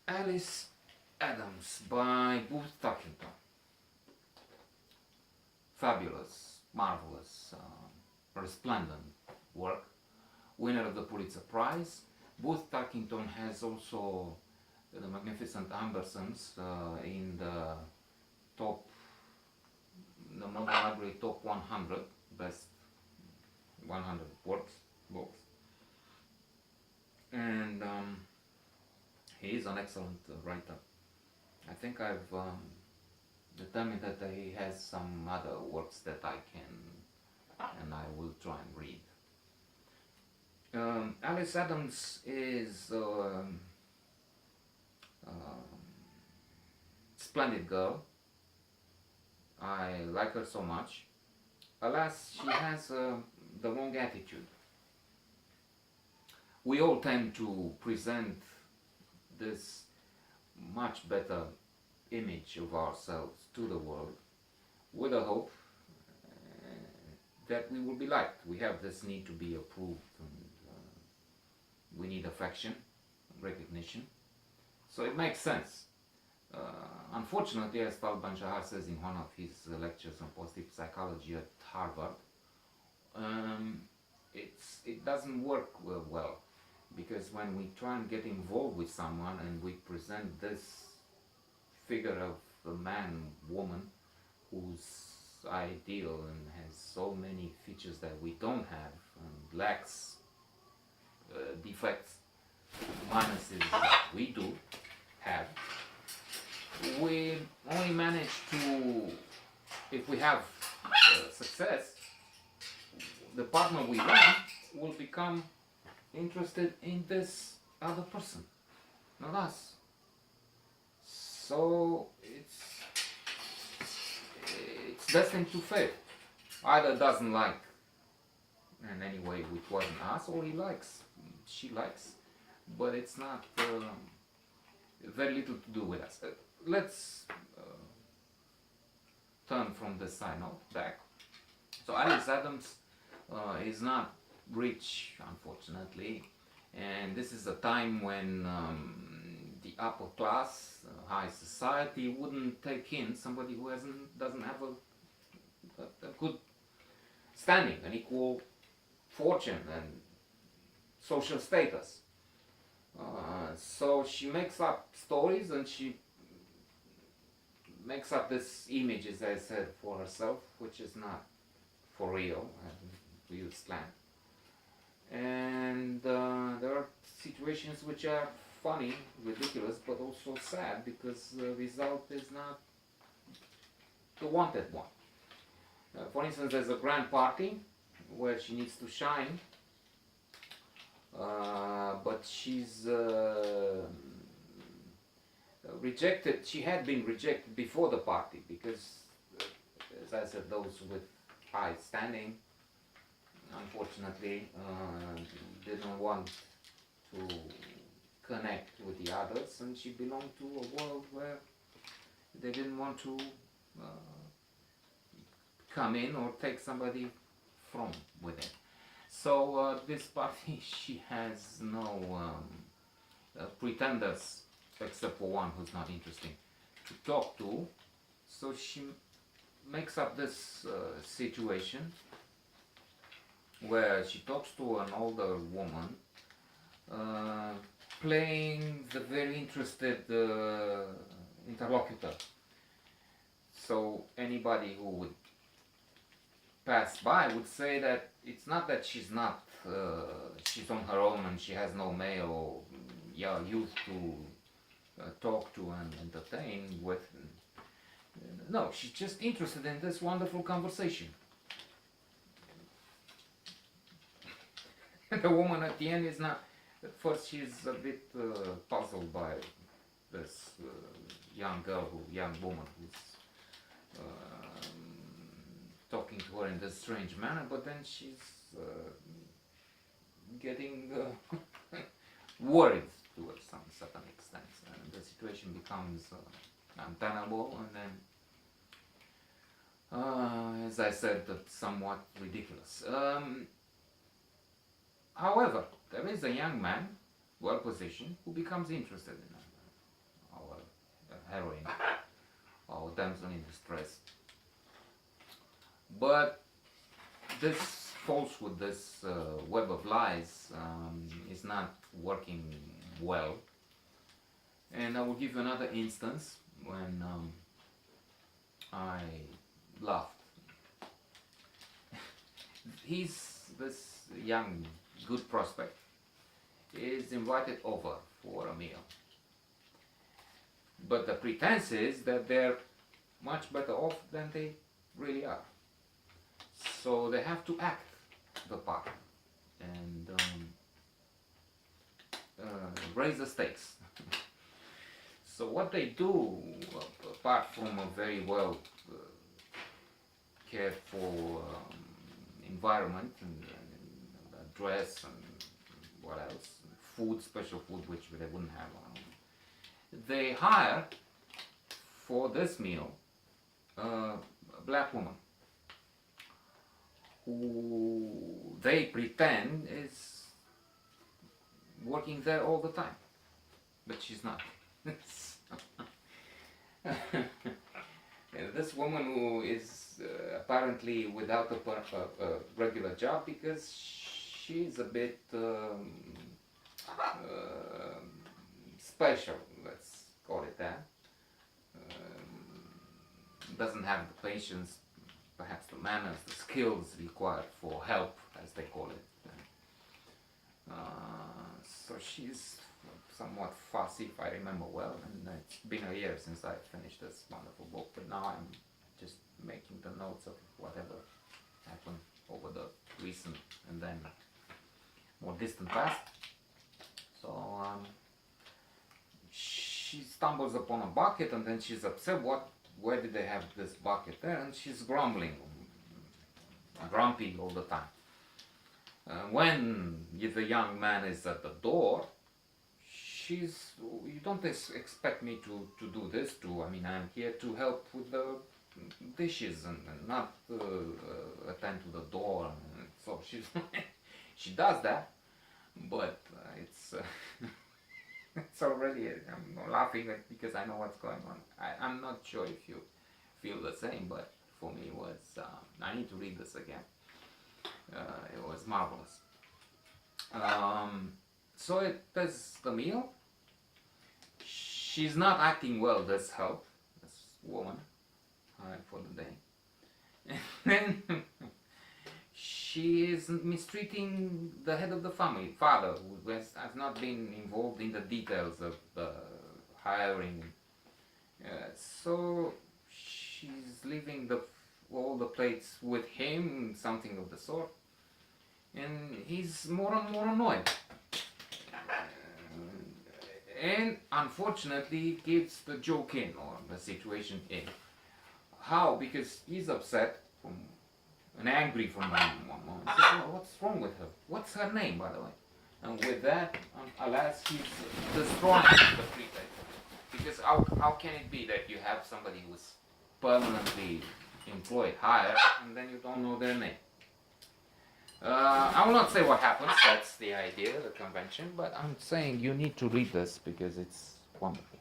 Alice Adams by Booth Tarkington. Fabulous, marvelous, resplendent work. Winner of the Pulitzer Prize. Booth Tarkington has also the Magnificent Ambersons in the Modern Library top 100 best 100 books. And he is an excellent writer. I think I've determined that he has some other works that I can and I will try and read. Alice Adams is a splendid girl. I like her so much. Alas, she has the wrong attitude. We all tend to present this much better image of ourselves to the world with a hope that we will be liked. We have this need to be approved, and we need affection, recognition. So it makes sense. Unfortunately, as Tal Ban-Shahar says in one of his lectures on positive psychology at Harvard, it doesn't work well, because when we try and get involved with someone and we present this figure of a man, woman, who's ideal and has so many features that we don't have and lacks defects, minuses that we do have, we only manage to, if we have success, the partner we want will become interested in this other person, not us. So it's destined to fail. Either doesn't like in any way which wasn't us, or he likes, she likes, but it's not very little to do with us. Let's turn from this side note back. So Alice Adams is not rich, unfortunately, and this is a time when the upper class, high society wouldn't take in somebody who doesn't have a good standing, an equal fortune and social status. So she makes up stories and she makes up this image, as I said, for herself, which is not for real, to use slang. And there are situations which are funny, ridiculous, but also sad, because the result is not the wanted one. For instance, there's a grand party where she needs to shine, but she's rejected. She had been rejected before the party because, as I said, those with high standing, unfortunately, didn't want to connect with the others, and she belonged to a world where they didn't want to come in or take somebody from within. So this party, she has no pretenders, except for one who's not interesting to talk to. So she makes up this situation where she talks to an older woman, playing the very interested interlocutor. So anybody who would pass by would say that it's not that she's she's on her own and she has no male youth to talk to and entertain with. No, she's just interested in this wonderful conversation. The woman at the end is not. At first, she's a bit puzzled by this young woman who's talking to her in this strange manner, but then she's getting worried to some certain extent, and the situation becomes untenable, and then, as I said, somewhat ridiculous. However, there is a young man, well-positioned, who becomes interested in her. heroine or damsel in distress. But this falsehood, this web of lies is not working well. And I will give you another instance when I laughed. This young, good prospect is invited over for a meal. But the pretense is that they're much better off than they really are. So they have to act the part and raise the stakes. So what they do, apart from a very well cared for environment and dress and what else, food, special food which they wouldn't have, they hire for this meal a black woman who they pretend is working there all the time, but she's not. This woman who is apparently without a regular job because she's a bit special, let's call it that. Doesn't have the patience, perhaps the manners, the skills required for help, as they call it. So she's somewhat fussy, if I remember well, and it's been a year since I finished this wonderful book, but now I'm just making the notes of whatever happened over the recent and then more distant past. So she stumbles upon a bucket and then she's upset, where did they have this bucket there? And she's grumbling, grumpy all the time. When the young man is at the door, you don't expect me to do this too. I mean, I'm here to help with the dishes and not attend to the door. So she does that, but it's it's already, I'm laughing because I know what's going on. I'm not sure if you feel the same, but for me it was, I need to read this again. It was marvelous. So it does the meal. She's not acting well, this woman, for the day. And then she is mistreating the head of the family, father, who has not been involved in the details of the hiring. So she's leaving all the plates with him, something of the sort, and he's more and more annoyed. And unfortunately gives the joke in, or the situation in. How? Because he's upset and angry from one moment. He says, "Oh, what's wrong with her? What's her name, by the way?" And with that, alas, he's destroying the pretext. Because how can it be that you have somebody who's permanently employed, hired, and then you don't know their name? I will not say what happens, that's the idea, the convention, but I'm saying you need to read this because it's wonderful.